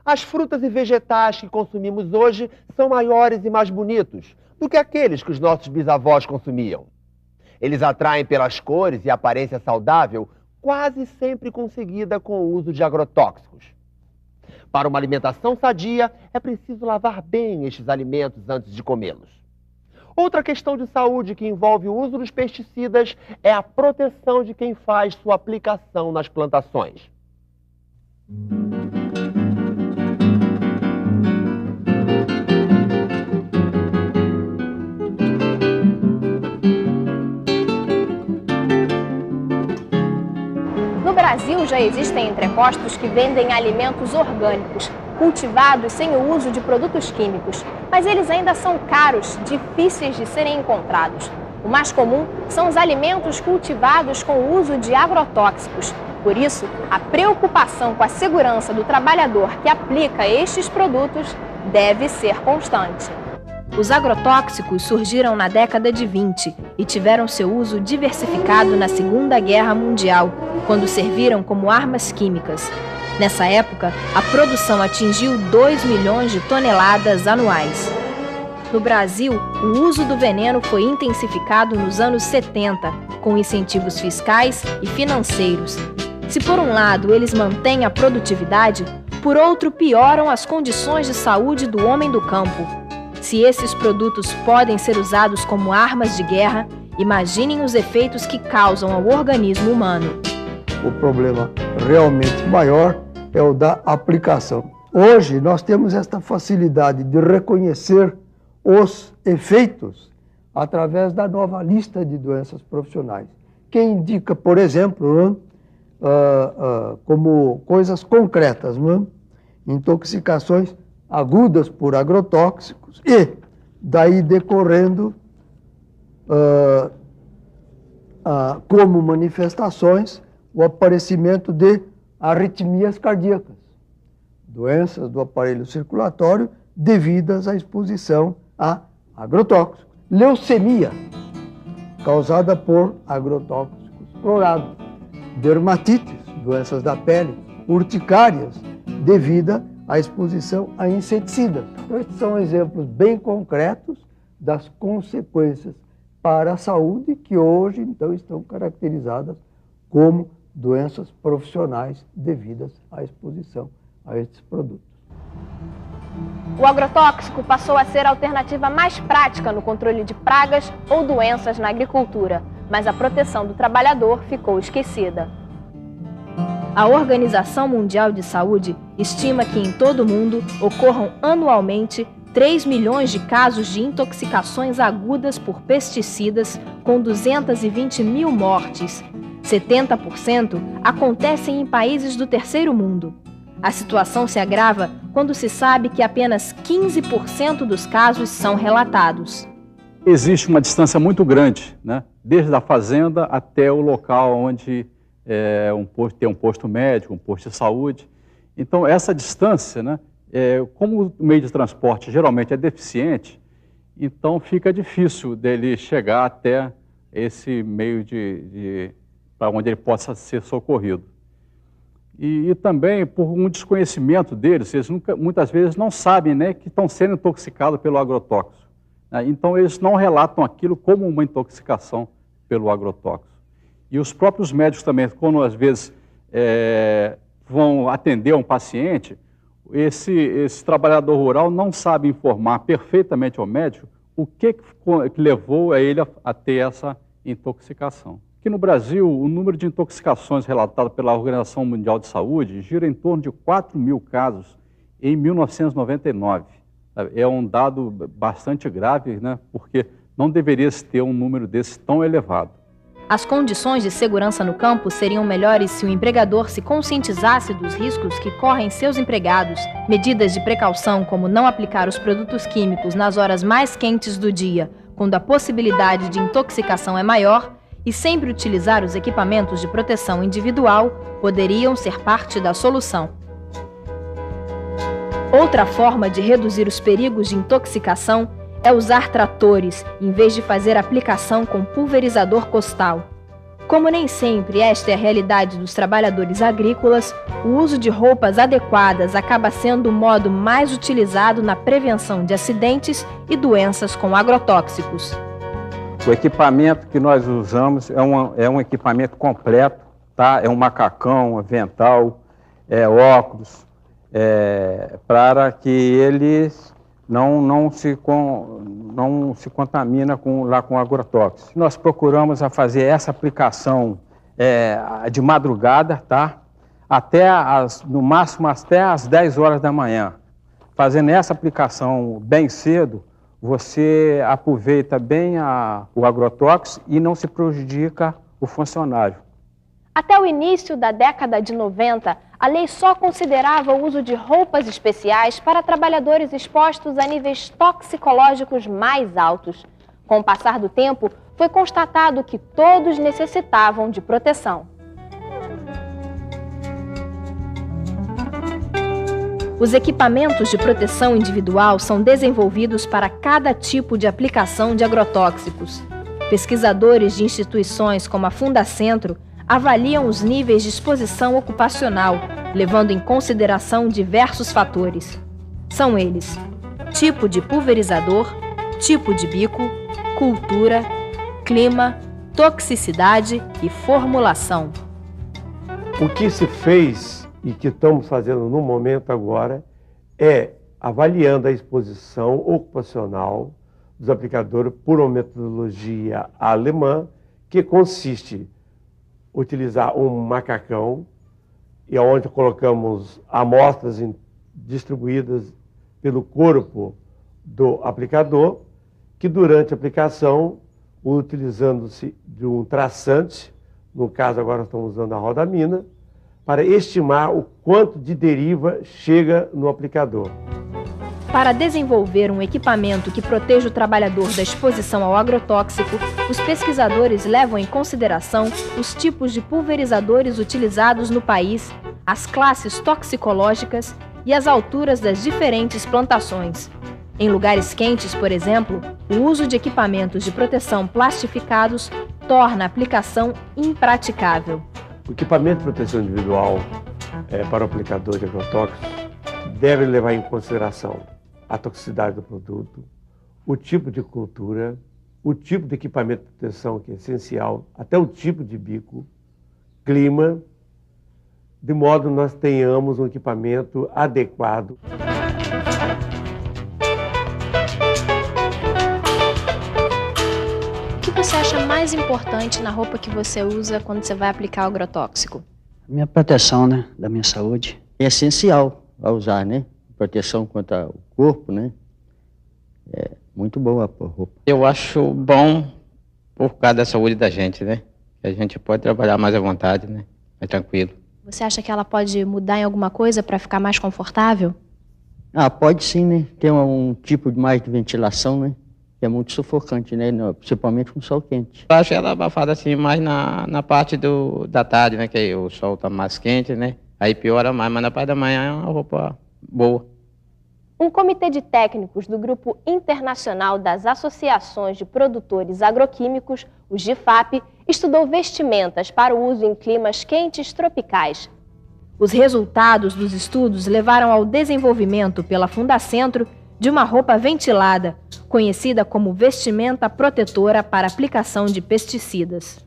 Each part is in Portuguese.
As frutas e vegetais que consumimos hoje são maiores e mais bonitos do que aqueles que os nossos bisavós consumiam. Eles atraem pelas cores e aparência saudável, quase sempre conseguida com o uso de agrotóxicos. Para uma alimentação sadia, é preciso lavar bem estes alimentos antes de comê-los. Outra questão de saúde que envolve o uso dos pesticidas é a proteção de quem faz sua aplicação nas plantações. No Brasil, já existem entrepostos que vendem alimentos orgânicos, cultivados sem o uso de produtos químicos. Mas eles ainda são caros, difíceis de serem encontrados. O mais comum são os alimentos cultivados com o uso de agrotóxicos. Por isso, a preocupação com a segurança do trabalhador que aplica estes produtos deve ser constante. Os agrotóxicos surgiram na década de 20 e tiveram seu uso diversificado na Segunda Guerra Mundial, quando serviram como armas químicas. Nessa época, a produção atingiu 2 milhões de toneladas anuais. No Brasil, o uso do veneno foi intensificado nos anos 70, com incentivos fiscais e financeiros. Se por um lado eles mantêm a produtividade, por outro pioram as condições de saúde do homem do campo. Se esses produtos podem ser usados como armas de guerra, imaginem os efeitos que causam ao organismo humano. O problema realmente maior é o da aplicação. Hoje nós temos esta facilidade de reconhecer os efeitos através da nova lista de doenças profissionais, que indica, por exemplo, como coisas concretas, intoxicações agudas por agrotóxicos e, daí decorrendo, como manifestações, o aparecimento de arritmias cardíacas, doenças do aparelho circulatório devidas à exposição a agrotóxicos. Leucemia, causada por agrotóxicos clorados. Dermatites, doenças da pele. Urticárias, devida à exposição a inseticidas. Então, estes são exemplos bem concretos das consequências para a saúde que hoje, então, estão caracterizadas como doenças profissionais devidas à exposição a estes produtos. O agrotóxico passou a ser a alternativa mais prática no controle de pragas ou doenças na agricultura, mas a proteção do trabalhador ficou esquecida. A Organização Mundial de Saúde estima que em todo o mundo ocorram anualmente 3 milhões de casos de intoxicações agudas por pesticidas, com 220 mil mortes. 70% acontecem em países do terceiro mundo. A situação se agrava quando se sabe que apenas 15% dos casos são relatados. Existe uma distância muito grande, né? Desde a fazenda até o local onde tem um posto médico, um posto de saúde. Então, essa distância, né, como o meio de transporte geralmente é deficiente, então fica difícil dele chegar até esse meio para onde ele possa ser socorrido. E também por um desconhecimento deles, eles muitas vezes não sabem, né, que estão sendo intoxicados pelo agrotóxico. Né? Então eles não relatam aquilo como uma intoxicação pelo agrotóxico. E os próprios médicos também, quando às vezes vão atender um paciente, esse trabalhador rural não sabe informar perfeitamente ao médico o que levou a ele a ter essa intoxicação. Aqui no Brasil, o número de intoxicações relatado pela Organização Mundial de Saúde gira em torno de 4 mil casos em 1999. É um dado bastante grave, né, porque não deveria se ter um número desse tão elevado. As condições de segurança no campo seriam melhores se o empregador se conscientizasse dos riscos que correm seus empregados. Medidas de precaução, como não aplicar os produtos químicos nas horas mais quentes do dia, quando a possibilidade de intoxicação é maior, e sempre utilizar os equipamentos de proteção individual, poderiam ser parte da solução. Outra forma de reduzir os perigos de intoxicação é usar tratores, em vez de fazer aplicação com pulverizador costal. Como nem sempre esta é a realidade dos trabalhadores agrícolas, o uso de roupas adequadas acaba sendo o modo mais utilizado na prevenção de acidentes e doenças com agrotóxicos. O equipamento que nós usamos é um equipamento completo, tá? É um macacão, avental, óculos, para que eles não se contamina com agrotóxicos. Nós procuramos fazer essa aplicação de madrugada, tá? No máximo até às 10 horas da manhã. Fazendo essa aplicação bem cedo, você aproveita bem o agrotóxico e não se prejudica o funcionário. Até o início da década de 90, a lei só considerava o uso de roupas especiais para trabalhadores expostos a níveis toxicológicos mais altos. Com o passar do tempo, foi constatado que todos necessitavam de proteção. Os equipamentos de proteção individual são desenvolvidos para cada tipo de aplicação de agrotóxicos. Pesquisadores de instituições como a Fundacentro avaliam os níveis de exposição ocupacional, levando em consideração diversos fatores. São eles: tipo de pulverizador, tipo de bico, cultura, clima, toxicidade e formulação. O que se fez e que estamos fazendo no momento agora é avaliando a exposição ocupacional dos aplicadores por uma metodologia alemã que consiste em utilizar um macacão e onde colocamos amostras distribuídas pelo corpo do aplicador, que durante a aplicação, utilizando-se de um traçante, no caso agora estamos usando a rodamina, para estimar o quanto de deriva chega no aplicador. Para desenvolver um equipamento que proteja o trabalhador da exposição ao agrotóxico, os pesquisadores levam em consideração os tipos de pulverizadores utilizados no país, as classes toxicológicas e as alturas das diferentes plantações. Em lugares quentes, por exemplo, o uso de equipamentos de proteção plastificados torna a aplicação impraticável. O equipamento de proteção individual para o aplicador de agrotóxicos deve levar em consideração a toxicidade do produto, o tipo de cultura, o tipo de equipamento de proteção que é essencial, até o tipo de bico, clima, de modo que nós tenhamos um equipamento adequado. O que você acha mais importante na roupa que você usa quando você vai aplicar o agrotóxico? A minha proteção, né, da minha saúde. É essencial a usar, né? Proteção contra o corpo, né? É muito boa a roupa. Eu acho bom por causa da saúde da gente, né? A gente pode trabalhar mais à vontade, né? Mais tranquilo. Você acha que ela pode mudar em alguma coisa para ficar mais confortável? Ah, pode sim, né? Tem um tipo mais de ventilação, né? Que é muito sufocante, né? Principalmente com sol quente. Eu acho ela abafada assim mais na parte da tarde, né? Que o sol tá mais quente, né? Aí piora mais, mas na parte da manhã é uma roupa boa. Um comitê de técnicos do Grupo Internacional das Associações de Produtores Agroquímicos, o GIFAP, estudou vestimentas para o uso em climas quentes tropicais. Os resultados dos estudos levaram ao desenvolvimento pela Fundacentro de uma roupa ventilada, conhecida como vestimenta protetora para aplicação de pesticidas.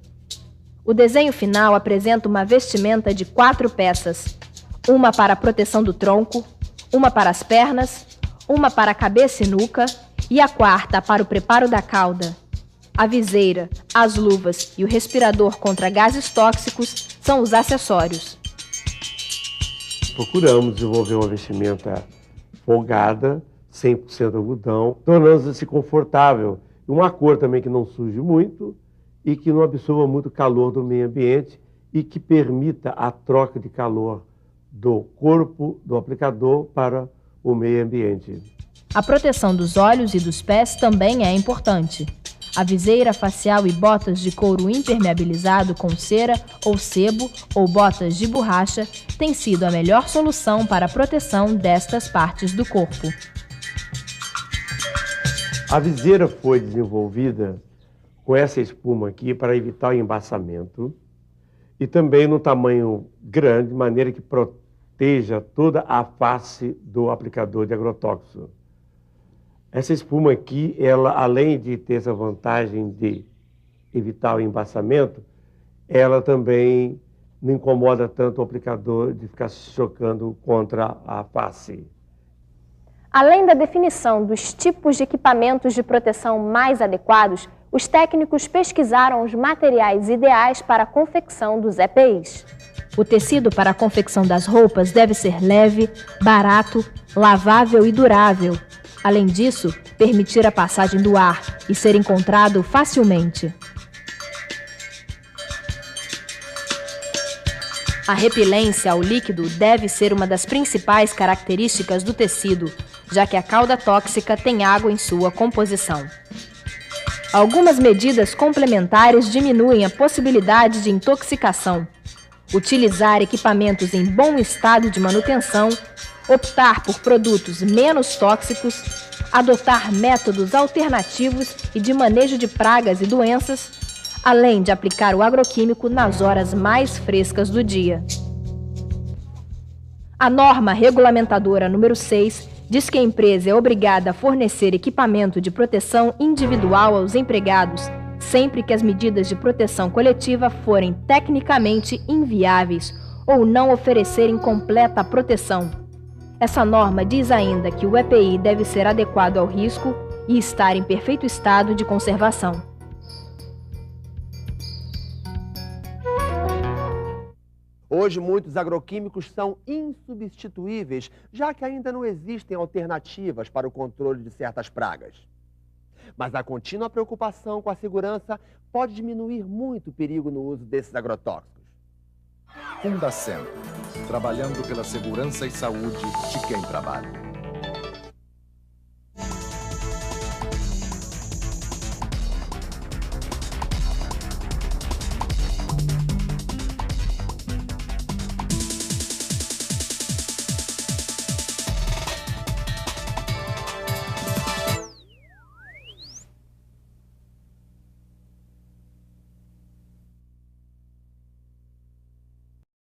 O desenho final apresenta uma vestimenta de 4 peças, uma para a proteção do tronco, uma para as pernas, uma para a cabeça e nuca e a quarta para o preparo da cauda. A viseira, as luvas e o respirador contra gases tóxicos são os acessórios. Procuramos desenvolver uma vestimenta folgada, 100% algodão, tornando-se confortável. Uma cor também que não suje muito e que não absorva muito calor do meio ambiente e que permita a troca de calor do corpo do aplicador para o meio ambiente. A proteção dos olhos e dos pés também é importante. A viseira facial e botas de couro impermeabilizado com cera ou sebo ou botas de borracha têm sido a melhor solução para a proteção destas partes do corpo. A viseira foi desenvolvida com essa espuma aqui para evitar o embaçamento e também no tamanho grande, de maneira que proteja toda a face do aplicador de agrotóxico. Essa espuma aqui, ela, além de ter essa vantagem de evitar o embaçamento, ela também não incomoda tanto o aplicador de ficar se chocando contra a face. Além da definição dos tipos de equipamentos de proteção mais adequados, os técnicos pesquisaram os materiais ideais para a confecção dos EPIs. O tecido para a confecção das roupas deve ser leve, barato, lavável e durável. Além disso, permitir a passagem do ar e ser encontrado facilmente. A repelência ao líquido deve ser uma das principais características do tecido, já que a cauda tóxica tem água em sua composição. Algumas medidas complementares diminuem a possibilidade de intoxicação. Utilizar equipamentos em bom estado de manutenção, optar por produtos menos tóxicos, adotar métodos alternativos e de manejo de pragas e doenças, além de aplicar o agroquímico nas horas mais frescas do dia. A norma regulamentadora número 6 diz que a empresa é obrigada a fornecer equipamento de proteção individual aos empregados, sempre que as medidas de proteção coletiva forem tecnicamente inviáveis ou não oferecerem completa proteção. Essa norma diz ainda que o EPI deve ser adequado ao risco e estar em perfeito estado de conservação. Hoje, muitos agroquímicos são insubstituíveis, já que ainda não existem alternativas para o controle de certas pragas. Mas a contínua preocupação com a segurança pode diminuir muito o perigo no uso desses agrotóxicos. Fundacentro, trabalhando pela segurança e saúde de quem trabalha.